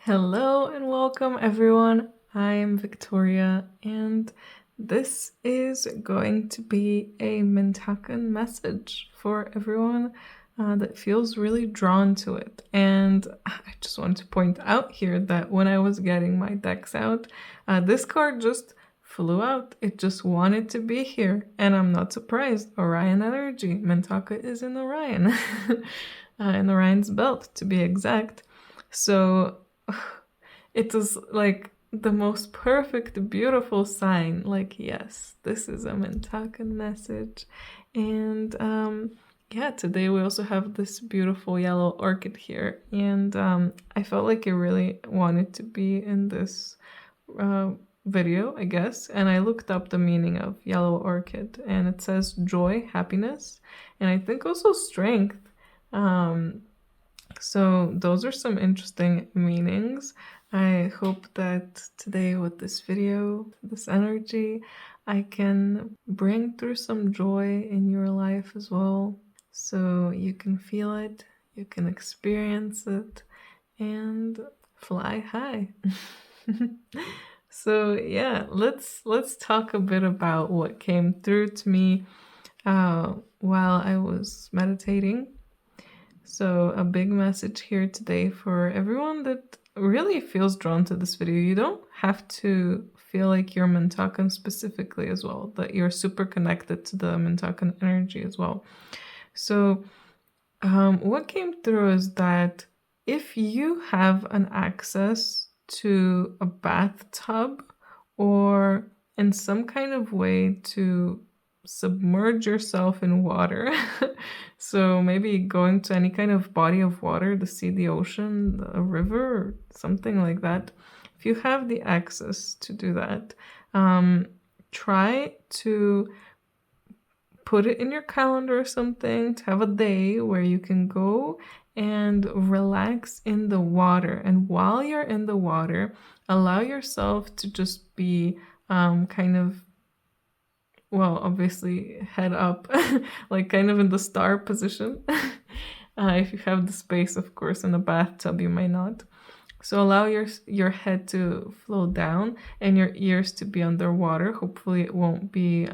Hello and welcome everyone. I'm Victoria and this is going to be a Mintakan message for everyone that feels really drawn to it. And I just want to point out here that when I was getting my decks out, this card just flew out. It just wanted to be here and I'm not surprised. Orion energy. Mintaka is in Orion. In Orion's belt to be exact. So it was like the most perfect, beautiful sign. Like, yes, this is a Mintakan message. And yeah, today we also have this beautiful yellow orchid here. And I felt like it really wanted to be in this video, I guess. And I looked up the meaning of yellow orchid, and it says joy, happiness, and I think also strength. So those are some interesting meanings. I hope that today with this video, this energy, I can bring through some joy in your life as well. So you can feel it, you can experience it, and fly high. So yeah, let's talk a bit about what came through to me while I was meditating. So a big message here today for everyone that really feels drawn to this video. You don't have to feel like you're Mintakan specifically as well, that you're super connected to the Mintakan energy as well. So what came through is that if you have an access to a bathtub or in some kind of way to submerge yourself in water. So maybe going to any kind of body of water, the sea, the ocean, a river, or something like that. If you have the access to do that, try to put it in your calendar or something to have a day where you can go and relax in the water. And while you're in the water, allow yourself to just be kind of, well, obviously head up, like kind of in the star position. If you have the space, of course, in a bathtub, you might not. So allow your head to flow down and your ears to be underwater. Hopefully it won't be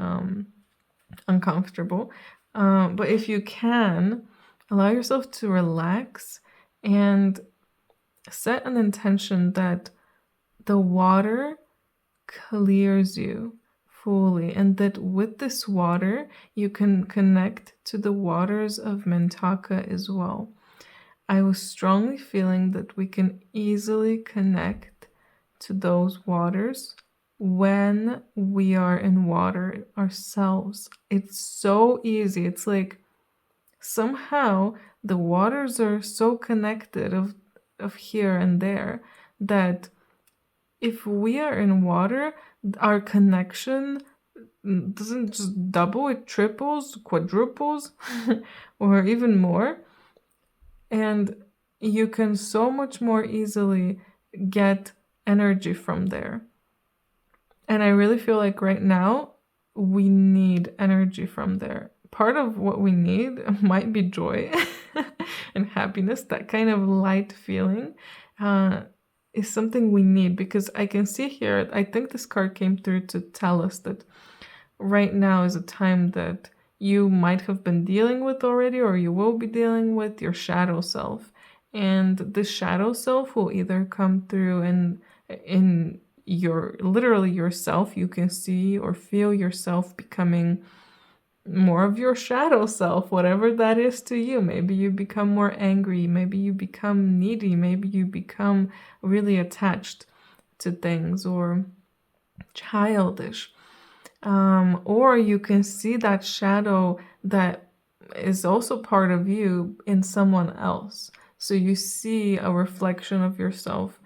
uncomfortable. But if you can, allow yourself to relax and set an intention that the water clears you fully, and that with this water you can connect to the waters of Mintaka as well. I was strongly feeling that we can easily connect to those waters when we are in water ourselves. It's so easy. It's like somehow the waters are so connected of here and there that if we are in water, our connection doesn't just double, it triples, quadruples, or even more. And you can so much more easily get energy from there. And I really feel like right now we need energy from there. Part of what we need might be joy and happiness, that kind of light feeling. Is something we need, because I can see here, I think this card came through to tell us that right now is a time that you might have been dealing with already, or you will be dealing with your shadow self. And this shadow self will either come through in your, literally yourself, you can see or feel yourself becoming more of your shadow self, whatever that is to you. Maybe you become more angry, maybe you become needy, maybe you become really attached to things or childish. Or you can see that shadow that is also part of you in someone else. So you see a reflection of yourself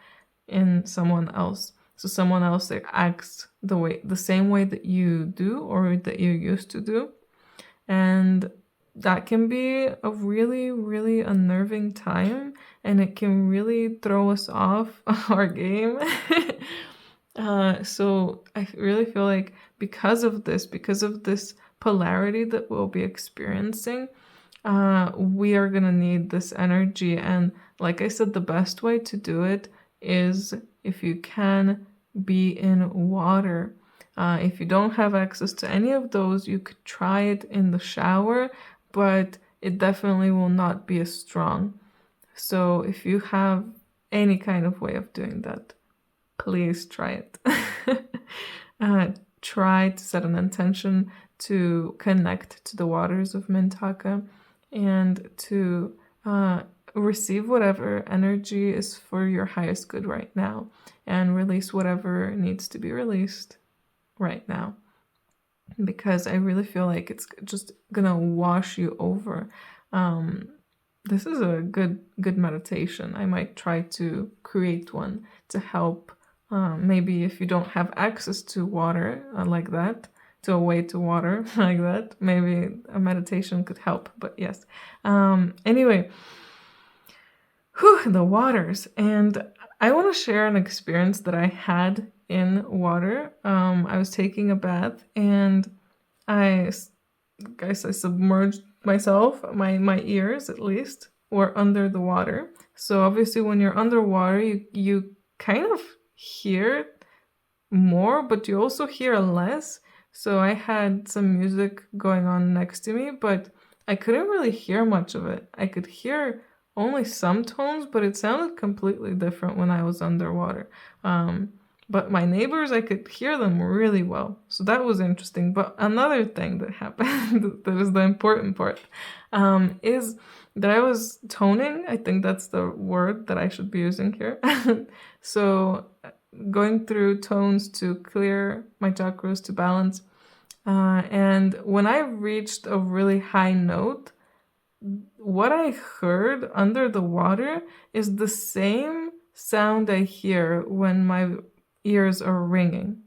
in someone else. So someone else that acts the same way that you do or that you used to do. And that can be a really, really unnerving time, and it can really throw us off our game. So I really feel like because of this polarity that we'll be experiencing, we are gonna need this energy. And like I said, the best way to do it is, if you can, be in water. If you don't have access to any of those, you could try it in the shower, but it definitely will not be as strong. So if you have any kind of way of doing that, please try it. Try to set an intention to connect to the waters of Mintaka and to receive whatever energy is for your highest good right now, and release whatever needs to be released right now, because I really feel like it's just gonna wash you over. This is a good meditation. I might try to create one to help. Maybe if you don't have access to water like that, to a way to water like that, maybe a meditation could help. But yes. Anyway, the waters. And I want to share an experience that I had in water. I was taking a bath, and I submerged myself. My ears, at least, were under the water. So obviously when you're underwater, you kind of hear more, but you also hear less. So I had some music going on next to me, but I couldn't really hear much of it. I could hear only some tones, but it sounded completely different when I was underwater. But my neighbors, I could hear them really well. So that was interesting. But another thing that happened, that is the important part, is that I was toning. I think that's the word that I should be using here. So going through tones to clear my chakras, to balance. And when I reached a really high note, what I heard under the water is the same sound I hear when my ears are ringing.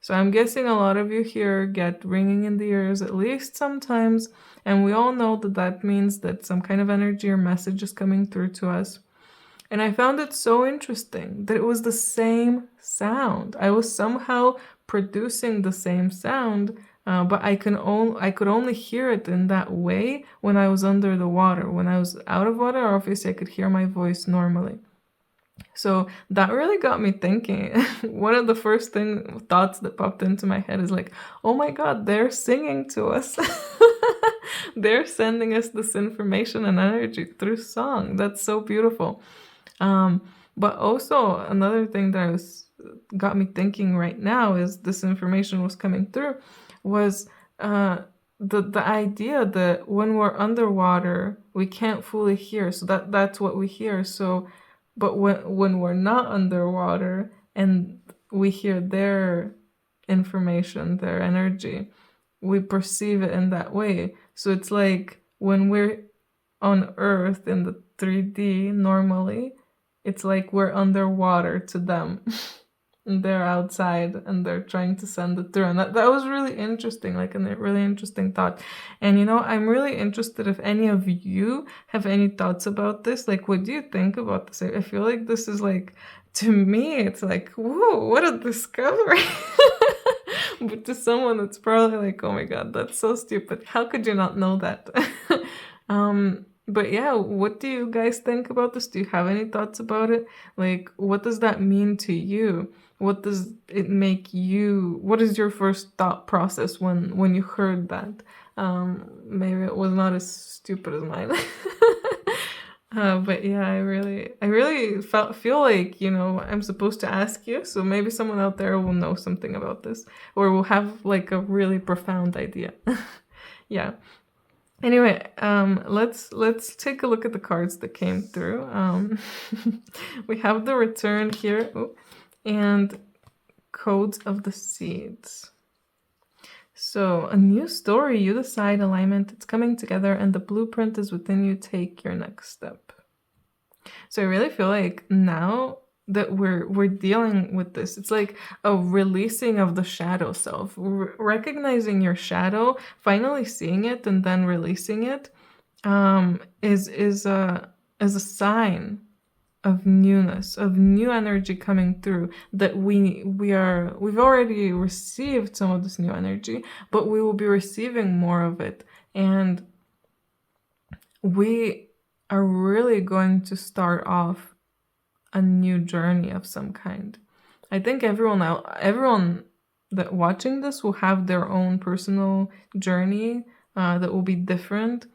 So I'm guessing a lot of you here get ringing in the ears at least sometimes, and we all know that that means that some kind of energy or message is coming through to us. And I found it so interesting that it was the same sound. I was somehow producing the same sound, but I could only hear it in that way when I was under the water. When I was out of water, obviously I could hear my voice normally. So that really got me thinking. One of the first thoughts that popped into my head is like, oh my God, they're singing to us. They're sending us this information and energy through song. That's so beautiful. But also another thing that got me thinking right now, is this information was coming through, was the idea that when we're underwater, we can't fully hear. So that's what we hear. So, but when we're not underwater and we hear their information, their energy, we perceive it in that way. So it's like when we're on Earth in the 3D normally, it's like we're underwater to them. And they're outside and they're trying to send it through. And that was really interesting, like a really interesting thought. And I'm really interested if any of you have any thoughts about this. Like, what do you think about this? I feel like this is like, to me, it's like, whoa, what a discovery. But to someone, it's probably like, oh my God, that's so stupid. How could you not know that? But yeah, what do you guys think about this? Do you have any thoughts about it? Like, what does that mean to you? What does it make you? What is your first thought process when you heard that? Maybe it was not as stupid as mine. But yeah, I really feel like, I'm supposed to ask you. So maybe someone out there will know something about this, or will have like a really profound idea. Yeah. Anyway, let's take a look at the cards that came through. We have the return here, and codes of the seeds. So a new story, you decide, alignment, it's coming together, and the blueprint is within you. Take your next step. So I really feel like now that we're dealing with this, it's like a releasing of the shadow self, recognizing your shadow, finally seeing it, and then releasing it, is a sign of newness, of new energy coming through, that we've already received some of this new energy, but we will be receiving more of it, and we are really going to start off a new journey of some kind. I think everyone that watching this will have their own personal journey that will be different.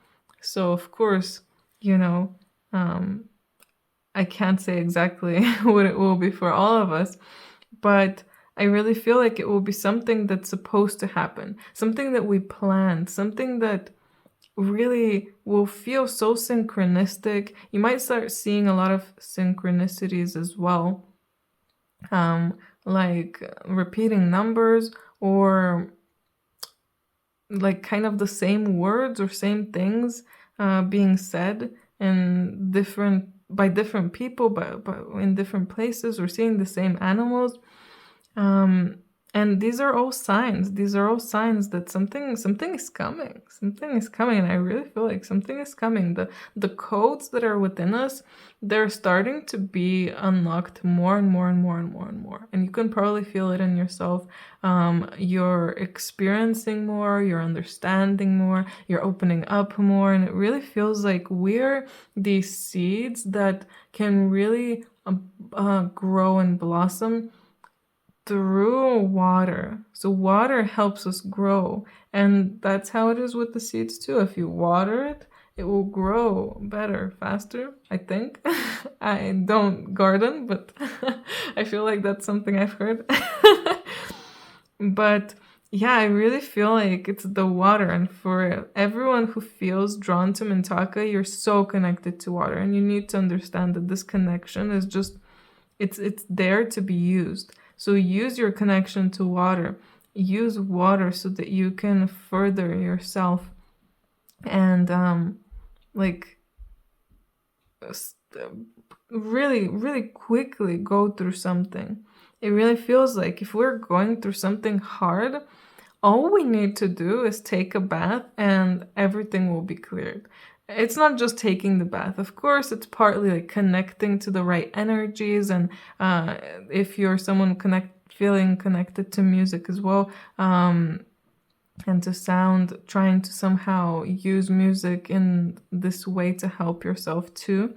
So of course, um, I can't say exactly what it will be for all of us, but I really feel like it will be something that's supposed to happen, something that we planned, something that really will feel so synchronistic. You might start seeing a lot of synchronicities as well, like repeating numbers or like kind of the same words or same things being said in different people, but in different places, or seeing the same animals. Um, and these are all signs. These are all signs that something is coming. Something is coming, and I really feel like something is coming. The codes that are within us, they're starting to be unlocked more and more and more and more and more. And you can probably feel it in yourself. You're experiencing more, you're understanding more, you're opening up more, and it really feels like we're these seeds that can really grow and blossom through water. So water helps us grow, and that's how it is with the seeds too. If you water it, it will grow better, faster, I think. I don't garden, but I feel like that's something I've heard. But yeah, I really feel like it's the water, and for everyone who feels drawn to Mintaka, you're so connected to water, and you need to understand that this connection is just it's there to be used. So use your connection to water. Use water so that you can further yourself and like really, really quickly go through something. It really feels like if we're going through something hard, all we need to do is take a bath and everything will be cleared. It's not just taking the bath. Of course, it's partly like connecting to the right energies, and if you're someone feeling connected to music as well, and to sound, trying to somehow use music in this way to help yourself too.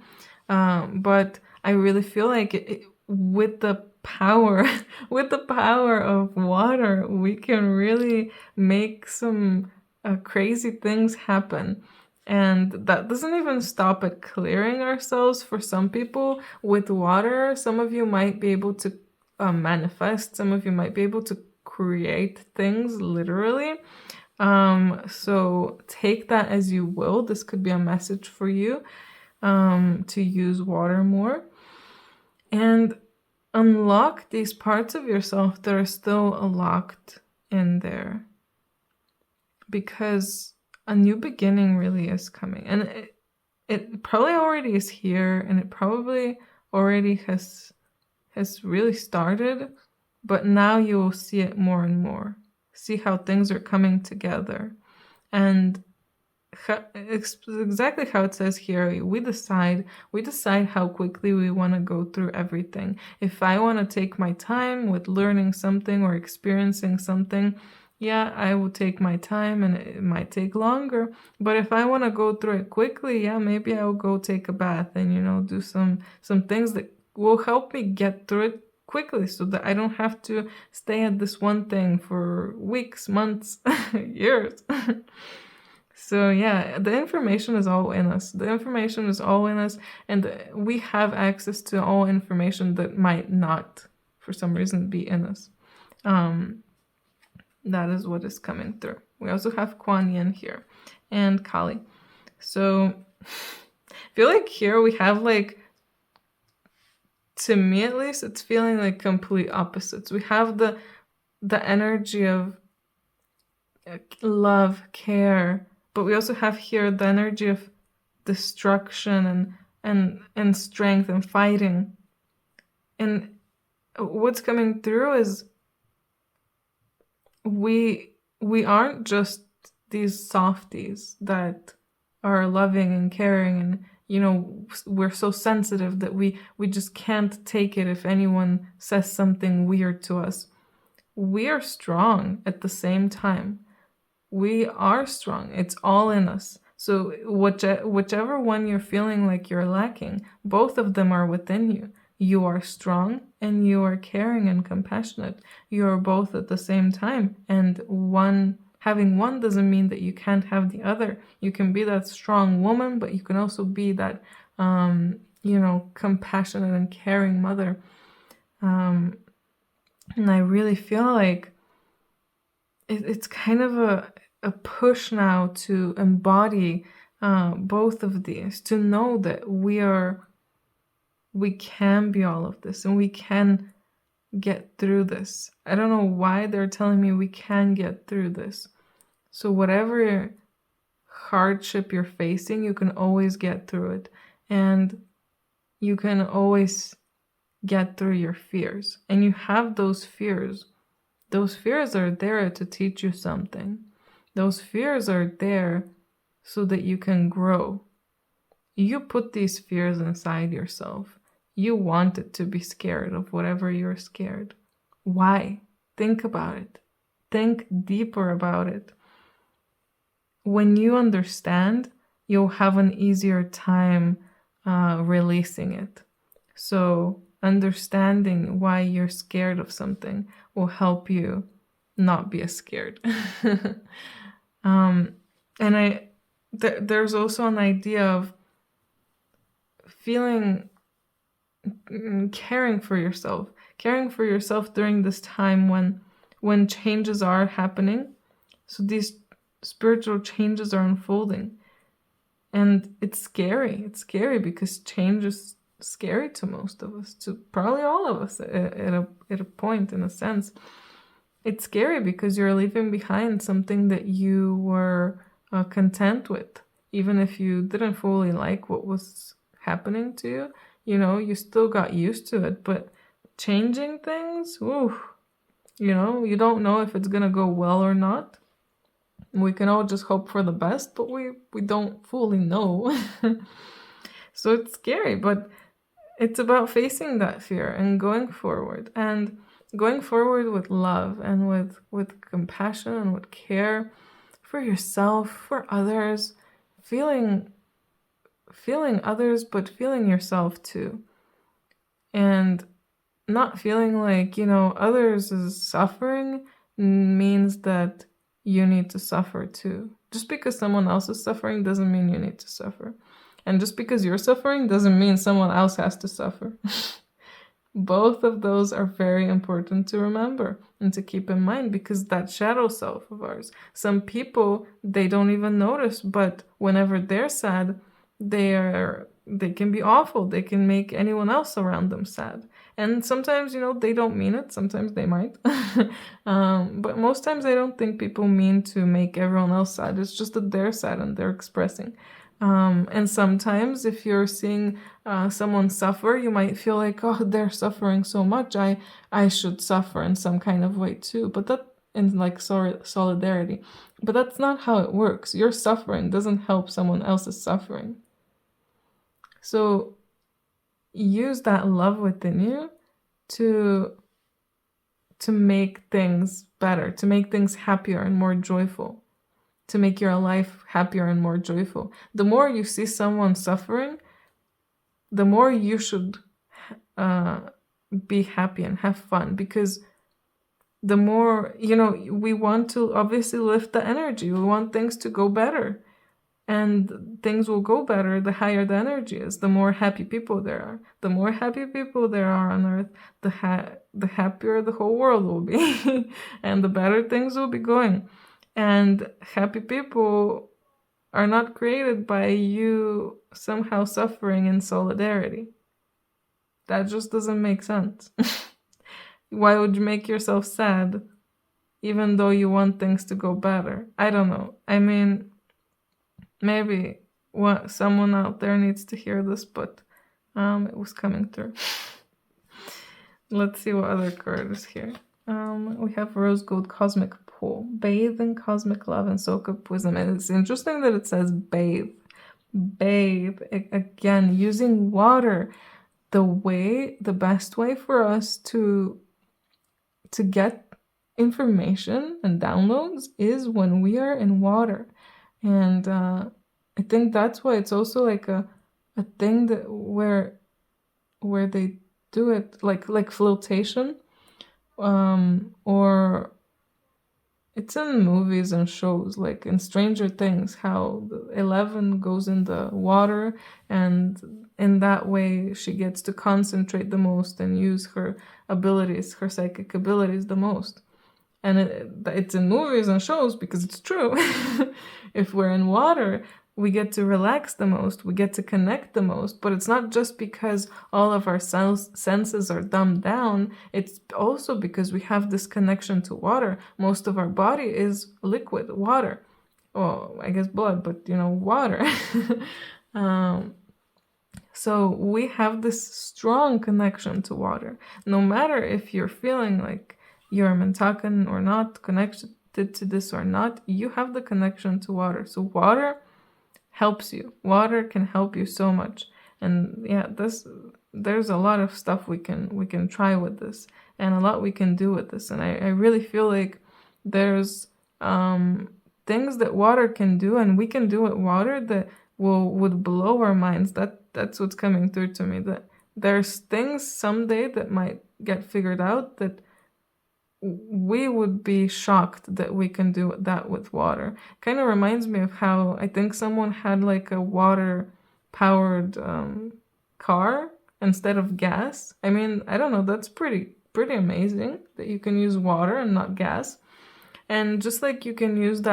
But I really feel like with the power, with the power of water, we can really make some crazy things happen. And that doesn't even stop at clearing ourselves. For some people, with water, some of you might be able to manifest, some of you might be able to create things literally. So take that as you will. This could be a message for you to use water more and unlock these parts of yourself that are still locked in there, because a new beginning really is coming, and it probably already is here, and it probably already has really started, but now you will see it more and more. See how things are coming together, and exactly how it says here, we decide how quickly we want to go through everything. If I want to take my time with learning something or experiencing something, yeah, I will take my time, and it might take longer. But if I want to go through it quickly, yeah, maybe I'll go take a bath and do some things that will help me get through it quickly, so that I don't have to stay at this one thing for weeks, months, years. So yeah, the information is all in us. The information is all in us, and we have access to all information that might not, for some reason, be in us. That is what is coming through. We also have Kuan Yin here and Kali. So I feel like here we have, like, to me at least, it's feeling like complete opposites. We have the energy of love, care, but we also have here the energy of destruction and strength and fighting. And what's coming through is we aren't just these softies that are loving and caring, and we're so sensitive that we just can't take it if anyone says something weird to us. We are strong at the same time. We are strong. It's all in us. So whichever one you're feeling like you're lacking, both of them are within you. you are strong and you are caring and compassionate. You are both at the same time, and having one doesn't mean that you can't have the other. You can be that strong woman, but you can also be that compassionate and caring mother. And I really feel like it's kind of a push now to embody both of these, to know that we can be all of this and we can get through this. I don't know why they're telling me we can get through this. So whatever hardship you're facing, you can always get through it. And you can always get through your fears. And you have those fears. Those fears are there to teach you something. Those fears are there so that you can grow. You put these fears inside yourself. You wanted to be scared of whatever you're scared. Why? Think about it. Think deeper about it. When you understand, you'll have an easier time releasing it. So understanding why you're scared of something will help you not be as scared. And there's also an idea of caring for yourself during this time when changes are happening. So these spiritual changes are unfolding, and it's scary. It's scary because change is scary to most of us, to probably all of us at a point, in a sense. It's scary because you're leaving behind something that you were content with, even if you didn't fully like what was happening to you. You still got used to it, but changing things, you don't know if it's gonna go well or not. We can all just hope for the best, but we don't fully know. So it's scary, but it's about facing that fear and going forward with love and with compassion and with care for yourself, for others, feeling others, but feeling yourself too. And not feeling like, others is suffering means that you need to suffer too. Just because someone else is suffering doesn't mean you need to suffer. And just because you're suffering doesn't mean someone else has to suffer. Both of those are very important to remember and to keep in mind, because that shadow self of ours, some people, they don't even notice, but whenever they're sad, they can be awful. They can make anyone else around them sad. And sometimes, they don't mean it. Sometimes they might. But most times I don't think people mean to make everyone else sad. It's just that they're sad and they're expressing. And sometimes if you're seeing someone suffer, you might feel like, oh, they're suffering so much, I should suffer in some kind of way too. But that, in like solidarity. But that's not how it works. Your suffering doesn't help someone else's suffering. So use that love within you to make things better, to make things happier and more joyful, to make your life happier and more joyful. The more you see someone suffering, the more you should be happy and have fun, because the more, we want to obviously lift the energy. We want things to go better. And things will go better the higher the energy is, the more happy people there are. The more happy people there are on Earth, the happier the whole world will be. And the better things will be going. And happy people are not created by you somehow suffering in solidarity. That just doesn't make sense. Why would you make yourself sad even though you want things to go better? I don't know. I mean, maybe someone out there needs to hear this, but it was coming through. Let's see what other card is here. We have Rose Gold Cosmic Pool. Bathe in cosmic love and soak up wisdom. And it's interesting that it says bathe. Bathe. Again, using water. The best way for us to get information and downloads is when we are in water. And I think that's why it's also like a thing that where they do it like flotation, or it's in movies and shows, like in Stranger Things, how 11 goes in the water, and in that way she gets to concentrate the most and use her abilities, her psychic abilities the most. And it's in movies and shows because it's true. If we're in water, we get to relax the most, we get to connect the most, but it's not just because all of our senses are dumbed down, it's also because we have this connection to water. Most of our body is liquid, water. Well, I guess blood, but water. um, so we have this strong connection to water. No matter if you're feeling like you're Mintakan or not, connected to this or not, you have the connection to water. So water helps you. Water can help you so much. And yeah, there's a lot of stuff we can try with this, and a lot we can do with this. And I really feel like there's things that water can do and we can do with water that would blow our minds. That's what's coming through to me, that there's things someday that might get figured out that we would be shocked that we can do that with water. Kind of reminds me of how I think someone had like a water powered car instead of gas. I mean, I don't know, that's pretty amazing that you can use water and not gas. And just like you can use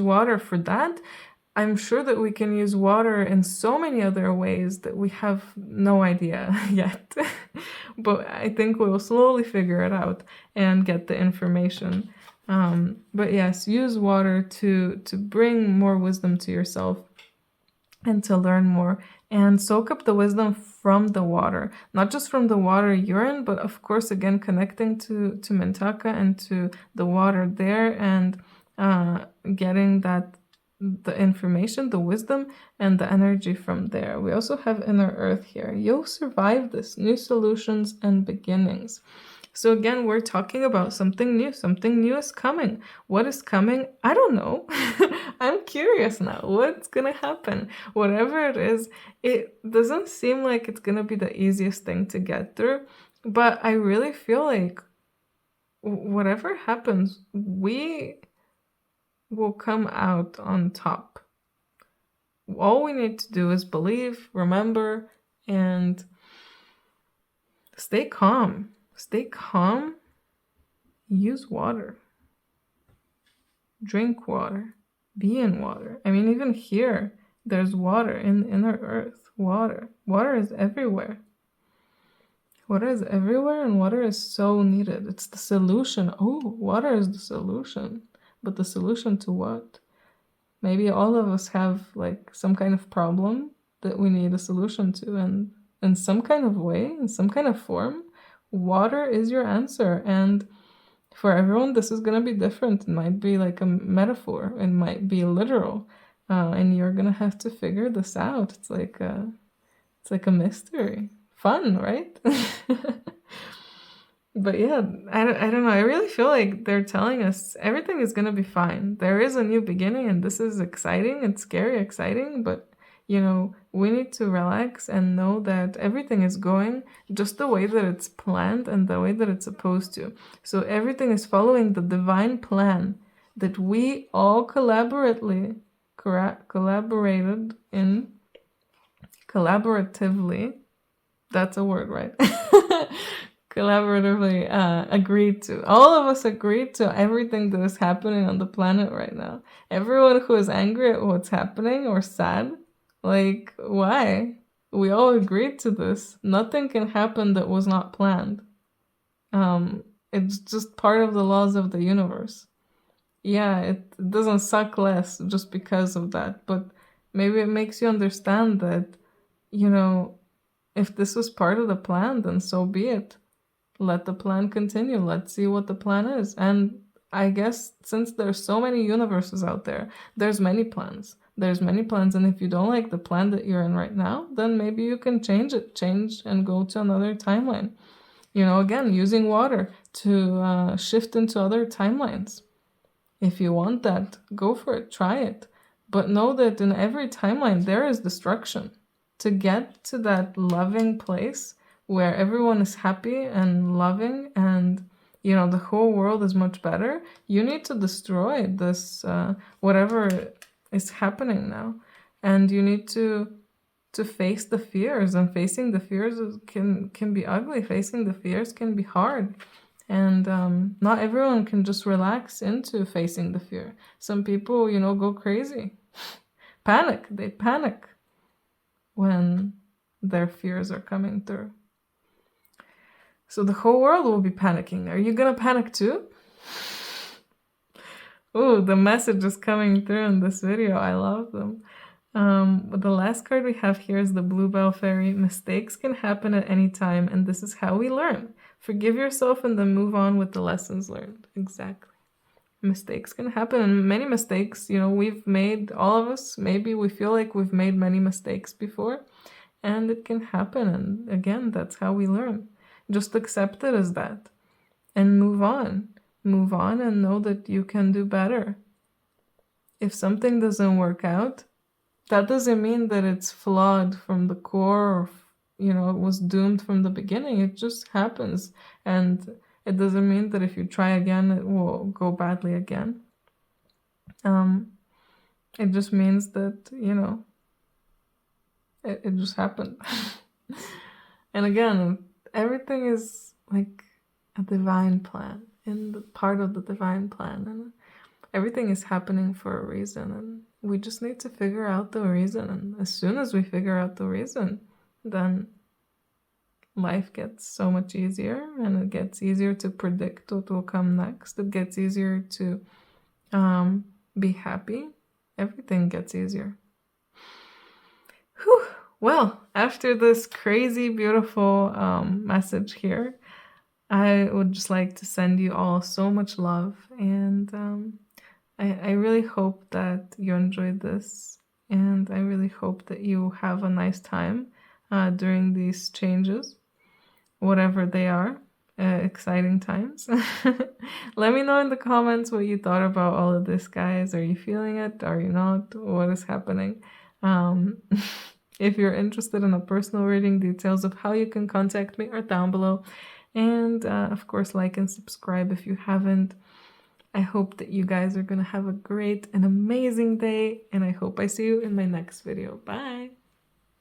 water for that, I'm sure that we can use water in so many other ways that we have no idea yet. But I think we'll slowly figure it out and get the information. But yes, use water to bring more wisdom to yourself and to learn more, and soak up the wisdom from the water, not just from the water you're in, but of course, again, connecting to Mintaka and to the water there, and getting the information, the wisdom, and the energy from there. We also have inner earth here. You'll survive this. New solutions and beginnings. So again, we're talking about something new. Something new is coming. What is coming? I don't know. I'm curious now. What's gonna happen? Whatever it is, it doesn't seem like it's gonna be the easiest thing to get through, but I really feel like whatever happens, we will come out on top. All we need to do is believe, remember, and stay calm. Stay calm. Use water. Drink water. Be in water. I mean, even here, there's water in inner earth. Water. Water is everywhere. Water is everywhere, and water is so needed. It's the solution. Oh, water is the solution. But the solution to what? Maybe all of us have like some kind of problem that we need a solution to, and in some kind of way, in some kind of form, water is your answer. And for everyone, this is going to be different. It might be like a metaphor. It might be literal. And you're going to have to figure this out. It's like a mystery. Fun, right? But yeah, I don't know. I really feel like they're telling us everything is going to be fine. There is a new beginning, and this is exciting and scary exciting, but we need to relax and know that everything is going just the way that it's planned and the way that it's supposed to. So everything is following the divine plan that we all collaboratively, that's a word, right? Collaboratively agreed to. All of us agreed to everything that is happening on the planet right now. Everyone who is angry at what's happening or sad, like, why? We all agreed to this. Nothing can happen that was not planned. It's just part of the laws of the universe. Yeah, it doesn't suck less just because of that, but maybe it makes you understand that, if this was part of the plan, then so be it. Let the plan continue. Let's see what the plan is. And I guess since there's so many universes out there, there's many plans. And if you don't like the plan that you're in right now, then maybe you can change and go to another timeline. Again, using water to shift into other timelines. If you want that, go for it, try it. But know that in every timeline, there is destruction. To get to that loving place, where everyone is happy and loving and, you know, the whole world is much better, you need to destroy this, whatever is happening now. And you need to face the fears, and facing the fears can be ugly. Facing the fears can be hard. And not everyone can just relax into facing the fear. Some people, you know, go crazy. Panic. They panic when their fears are coming through. So the whole world will be panicking. Are you gonna panic too? Oh, the message is coming through in this video. I love them. The last card we have here is the Bluebell Fairy. Mistakes can happen at any time, and this is how we learn. Forgive yourself and then move on with the lessons learned. Exactly. Mistakes can happen, and many mistakes, you know, we've made, all of us, maybe we feel like we've made many mistakes before, and it can happen. And again, that's how we learn. Just accept it as that and move on. Move on and know that you can do better. If something doesn't work out, that doesn't mean that it's flawed from the core, or, you know, it was doomed from the beginning. It just happens. And it doesn't mean that if you try again, it will go badly again. It just means that, you know, it just happened. And again, everything is like a divine plan, in the part of the divine plan. And everything is happening for a reason, and we just need to figure out the reason. And as soon as we figure out the reason, then life gets so much easier, and it gets easier to predict what will come next. It gets easier to be happy. Everything gets easier. Whew. Well, after this crazy, beautiful message here, I would just like to send you all so much love, and I really hope that you enjoyed this, and I really hope that you have a nice time during these changes, whatever they are, exciting times. Let me know in the comments what you thought about all of this, guys. Are you feeling it? Are you not? What is happening? If you're interested in a personal reading, details of how you can contact me are down below. And of course, like and subscribe if you haven't. I hope that you guys are going to have a great and amazing day, and I hope I see you in my next video. Bye!